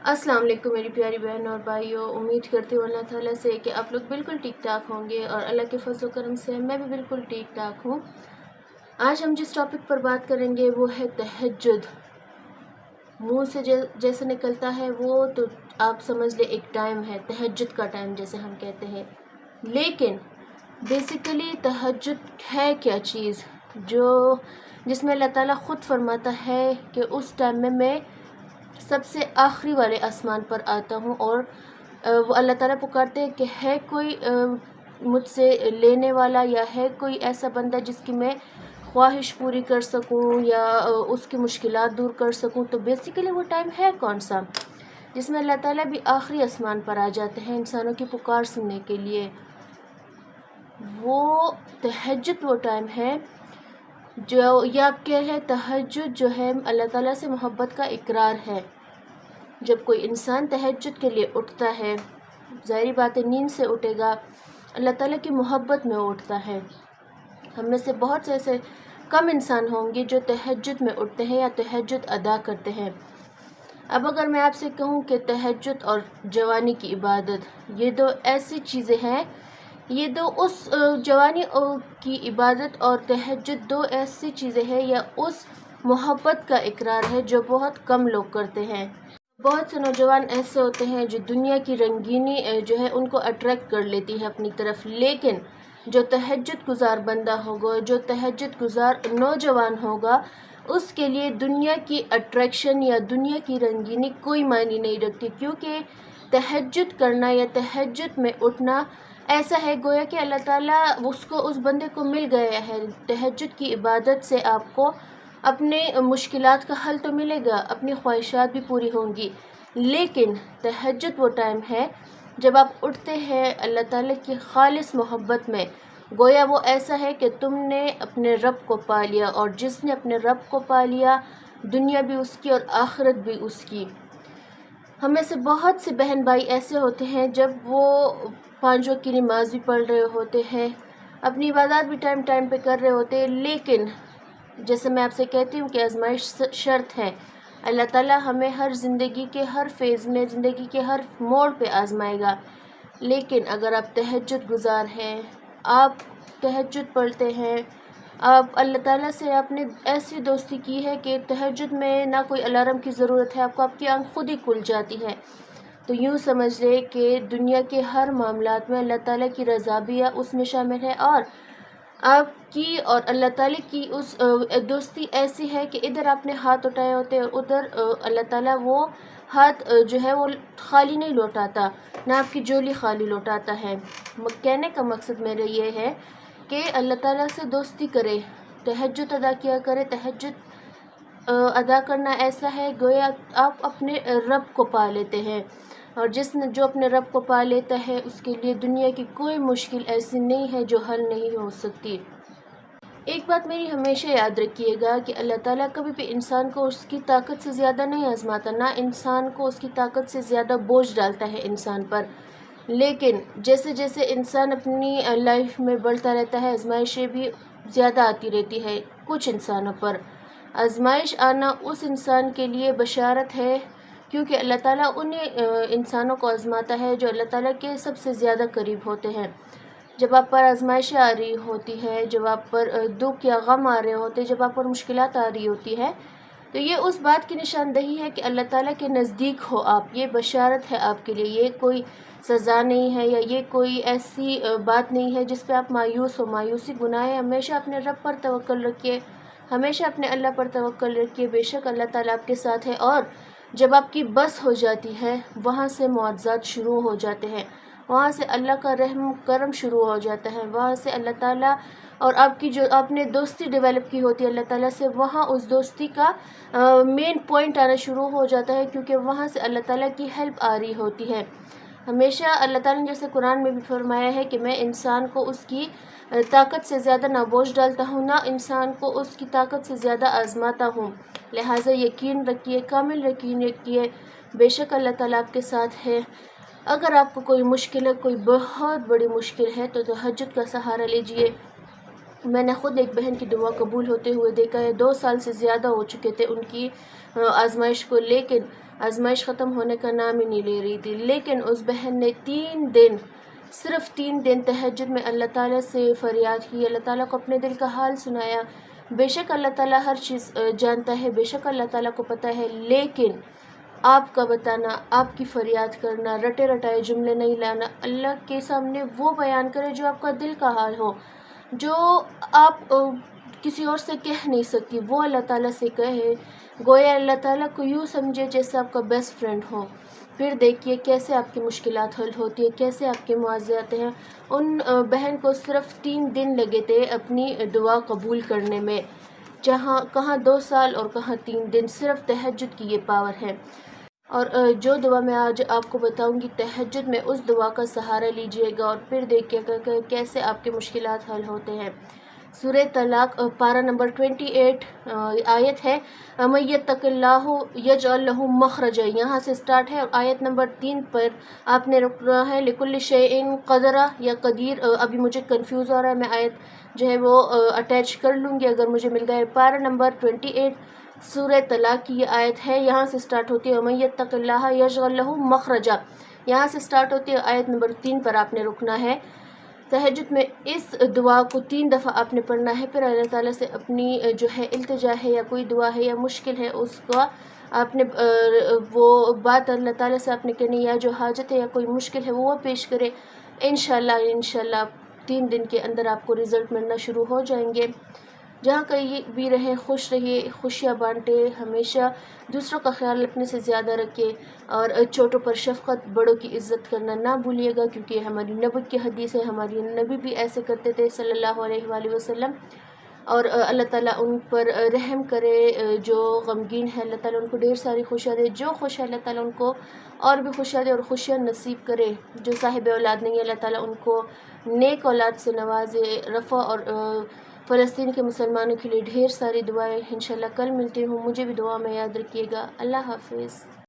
अस्सलाम वालेकुम मेरी प्यारी बहन और भाइयों। उम्मीद करती हूँ अल्लाह ताला से कि आप लोग बिल्कुल ठीक ठाक होंगे और अल्लाह के फजल करम से मैं भी बिल्कुल ठीक ठाक हूँ। आज हम जिस टॉपिक पर बात करेंगे वो है तहज्जुद। मुंह से जैसे निकलता है वो तो आप समझ ले एक टाइम है, तहज्जुद का टाइम जैसे हम कहते हैं। लेकिन बेसिकली तहज्जुद है क्या चीज़ जो जिसमें अल्लाह ताला ख़ुद फरमाता है कि उस टाइम में मैं सबसे आखिरी वाले आसमान पर आता हूँ और वो अल्लाह ताला पुकारते हैं कि है कोई मुझसे लेने वाला या है कोई ऐसा बंदा जिसकी मैं ख्वाहिश पूरी कर सकूँ या उसकी मुश्किलात दूर कर सकूँ। तो बेसिकली वो टाइम है कौन सा जिसमें अल्लाह ताला भी आखिरी आसमान पर आ जाते हैं इंसानों की पुकार सुनने के लिए। वो तहज्जुद वो टाइम है जो या आप कह लें तहज्जुद जो है अल्लाह ताला से मोहब्बत का इकरार है। जब कोई इंसान तहज्जुद के लिए उठता है, ज़ाहिर बात है नींद से उठेगा, अल्लाह ताला की मोहब्बत में उठता है। हम में से बहुत से ऐसे कम इंसान होंगे जो तहज्जुद में उठते हैं या तहज्जुद अदा करते हैं। अब अगर मैं आपसे कहूँ कि तहज्जुद और जवानी की इबादत ये दो ऐसी चीज़ें हैं, ये दो उस जवानी की इबादत और तहज्जुद दो ऐसी चीज़ें हैं या उस मोहब्बत का इकरार है जो बहुत कम लोग करते हैं। बहुत से नौजवान ऐसे होते हैं जो दुनिया की रंगीनी जो है उनको अट्रैक्ट कर लेती है अपनी तरफ, लेकिन जो तहज्जुद गुज़ार बंदा होगा, जो तहज्जुद गुज़ार नौजवान होगा, उसके लिए दुनिया की अट्रैक्शन या दुनिया की रंगीनी कोई मायने नहीं रखती। क्योंकि तहज्जुद करना या तहज्जुद में उठना ऐसा है गोया कि अल्लाह ताला उसको उस बंदे को मिल गया है। तहज्जुद की इबादत से आपको अपने मुश्किलात का हल तो मिलेगा, अपनी ख्वाहिशात भी पूरी होंगी, लेकिन तहज्जुद वो टाइम है जब आप उठते हैं अल्लाह ताला की खालिस मोहब्बत में। गोया वो ऐसा है कि तुमने अपने रब को पा लिया और जिसने अपने रब को पा लिया दुनिया भी उसकी और आखिरत भी उसकी। हमें से बहुत से बहन भाई ऐसे होते हैं जब वो 5 वक्त की नमाज भी पढ़ रहे होते हैं, अपनी इबादत भी टाइम टाइम पे कर रहे होते हैं, लेकिन जैसे मैं आपसे कहती हूँ कि आजमाइश शर्त है। अल्लाह ताला हमें हर ज़िंदगी के हर फेज़ में, ज़िंदगी के हर मोड़ पे आजमाएगा। लेकिन अगर आप तहज्जुद गुज़ार हैं, आप तहज्जुद पढ़ते हैं, आप अल्लाह ताला से आपने ऐसी दोस्ती की है कि तहज्जुद में ना कोई अलार्म की ज़रूरत है, आपको आपकी आँख खुद ही खुल जाती है, तो यूँ समझ ले कि दुनिया के हर मामलात में अल्लाह ताला की रज़ा भी उसमें शामिल है और आपकी और अल्लाह ताला की उस दोस्ती ऐसी है कि इधर आपने हाथ उठाए होते हैं, उधर अल्लाह ताला वो हाथ जो है वो खाली नहीं लौटाता, ना आपकी झोली खाली लौटाता है। कहने का मकसद मेरा ये है कि अल्लाह ताला से दोस्ती करे, तहज्जुद अदा किया करे। तहज्जुद अदा करना ऐसा है गोया आप अपने रब को पा लेते हैं, और जो अपने रब को पा लेता है उसके लिए दुनिया की कोई मुश्किल ऐसी नहीं है जो हल नहीं हो सकती। एक बात मेरी हमेशा याद रखिएगा कि अल्लाह ताला कभी भी इंसान को उसकी ताकत से ज़्यादा नहीं आजमाता, ना इंसान को उसकी ताकत से ज़्यादा बोझ डालता है इंसान पर। लेकिन जैसे जैसे इंसान अपनी लाइफ में बढ़ता रहता है, आजमाइशें भी ज़्यादा आती रहती है कुछ इंसानों पर। आजमाइश आना उस इंसान के लिए बशारत है, क्योंकि अल्लाह ताला उन्हीं इंसानों को आजमाता है जो अल्लाह ताला के सबसे ज़्यादा करीब होते हैं। जब आप पर आजमाइशें आ रही होती है, जब आप पर दुख या गम आ रहे होते हैं, जब आप पर मुश्किलात आ रही होती है, तो ये उस बात की निशानदही है कि अल्लाह ताला के नज़दीक हो आप। ये बशारत है आपके लिए, ये कोई सज़ा नहीं है या ये कोई ऐसी बात नहीं है जिस पे आप मायूस हो। मायूसी गुनाह है। हमेशा अपने रब पर तवक्कल रखिए, हमेशा अपने अल्लाह पर तवक्कल रखिए। बेशक अल्लाह ताला आपके साथ है, और जब आपकी बस हो जाती है वहाँ से मुआज़ात शुरू हो जाते हैं, वहाँ से अल्लाह का रहम करम शुरू हो जाता है, वहाँ से अल्लाह ताला और आपकी जो आपने दोस्ती डेवलप की होती है अल्लाह ताला से, वहाँ उस दोस्ती का मेन पॉइंट आना शुरू हो जाता है, क्योंकि वहाँ से अल्लाह ताला की हेल्प आ रही होती है। हमेशा अल्लाह ताला ने जैसे कुरान में भी फरमाया है कि मैं इंसान को उसकी ताकत से ज़्यादा ना बोझ डालता हूँ, ना इंसान को उसकी ताकत से ज़्यादा आजमाता हूँ। लिहाजा यकीन रखिए, कामिल यकीन रखिए, बेशक अल्लाह ताला आपके साथ है। अगर आपको कोई मुश्किल है, कोई बहुत बड़ी मुश्किल है, तो तहज्जुद का सहारा लीजिए। मैंने ख़ुद एक बहन की दुआ कबूल होते हुए देखा है। 2 साल से ज़्यादा हो चुके थे उनकी आजमाइश को, लेकिन آزمائش ختم ہونے کا نام ہی نہیں لے رہی تھی، لیکن اس بہن نے 3 دن، صرف 3 دن تہجد میں اللہ تعالیٰ سے فریاد کی، اللہ تعالیٰ کو اپنے دل کا حال سنایا۔ بے شک اللہ تعالیٰ ہر چیز جانتا ہے، بے شک اللہ تعالیٰ کو پتہ ہے، لیکن آپ کا بتانا، آپ کی فریاد کرنا، رٹے رٹائے جملے نہیں لانا، اللہ کے سامنے وہ بیان کرے جو آپ کا دل کا حال ہو، جو آپ کسی اور سے کہہ نہیں سکتی، وہ اللہ تعالیٰ سے کہے، گویا اللہ تعالیٰ کو یوں سمجھے جیسے آپ کا بیسٹ فرینڈ ہو۔ پھر دیکھیے کیسے آپ کی مشکلات حل ہوتی ہے، کیسے آپ کے معاوضے آتے ہیں۔ ان بہن کو صرف 3 دن لگے تھے اپنی دعا قبول کرنے میں، کہاں 2 سال اور کہاں 3 دن، صرف تہجد کی یہ پاور ہے۔ اور جو دعا میں آج آپ کو بتاؤں گی، تہجد میں اس دعا کا سہارا لیجئے گا اور پھر دیکھیے گا کہ کیسے آپ کے مشکلات حل ہوتے ہیں۔ سورہ طلاق پارہ نمبر 28 آیت ہے، وَمَن یتق اللہ یجعل لہ مخرجا، یہاں سے سٹارٹ ہے، اور آیت نمبر 3 پر آپ نے رکنا ہے، لکل شیء قدرہ یا قدیر، ابھی مجھے کنفیوز ہو رہا ہے، میں آیت جو ہے وہ اٹیچ کر لوں گی اگر مجھے مل گئے۔ پارہ نمبر 28 سورہ طلاق کی یہ آیت ہے، یہاں سے سٹارٹ ہوتی ہے، وَمَن یتق اللہ یجعل لہ مخرجا، یہاں سے سٹارٹ ہوتی ہے، آیت نمبر 3 پر آپ نے رکنا ہے۔ تہجد میں اس دعا کو 3 دفعہ آپ نے پڑھنا ہے، پھر اللہ تعالیٰ سے اپنی جو ہے التجا ہے یا کوئی دعا ہے یا مشکل ہے، اس کا آپ نے وہ بات اللہ تعالیٰ سے آپ نے کرنی، یا جو حاجت ہے یا کوئی مشکل ہے وہ پیش کرے، انشاءاللہ 3 دن کے اندر آپ کو رزلٹ ملنا شروع ہو جائیں گے۔ جہاں کہیں بھی رہیں خوش رہیے، خوشیاں بانٹے، ہمیشہ دوسروں کا خیال اپنے سے زیادہ رکھے، اور چھوٹوں پر شفقت، بڑوں کی عزت کرنا نہ بھولیے گا، کیونکہ یہ ہماری نبی کی حدیث ہے، ہماری نبی بھی ایسے کرتے تھے صلی اللہ علیہ وآلہ وسلم۔ اور اللہ تعالیٰ ان پر رحم کرے، جو غمگین ہے اللہ تعالیٰ ان کو ڈھیر ساری خوشیاں دے، جو خوش ہے اللہ تعالیٰ ان کو اور بھی خوشیاں دے اور خوشیاں نصیب کرے، جو صاحب اولاد نہیں ہے اللہ تعالیٰ ان کو نیک اولاد سے نوازے، رفع اور فلسطین کے مسلمانوں کے لیے ڈھیر ساری دعائیں۔ انشاءاللہ کل ملتی ہوں، مجھے بھی دعا میں یاد رکھیے گا۔ اللہ حافظ۔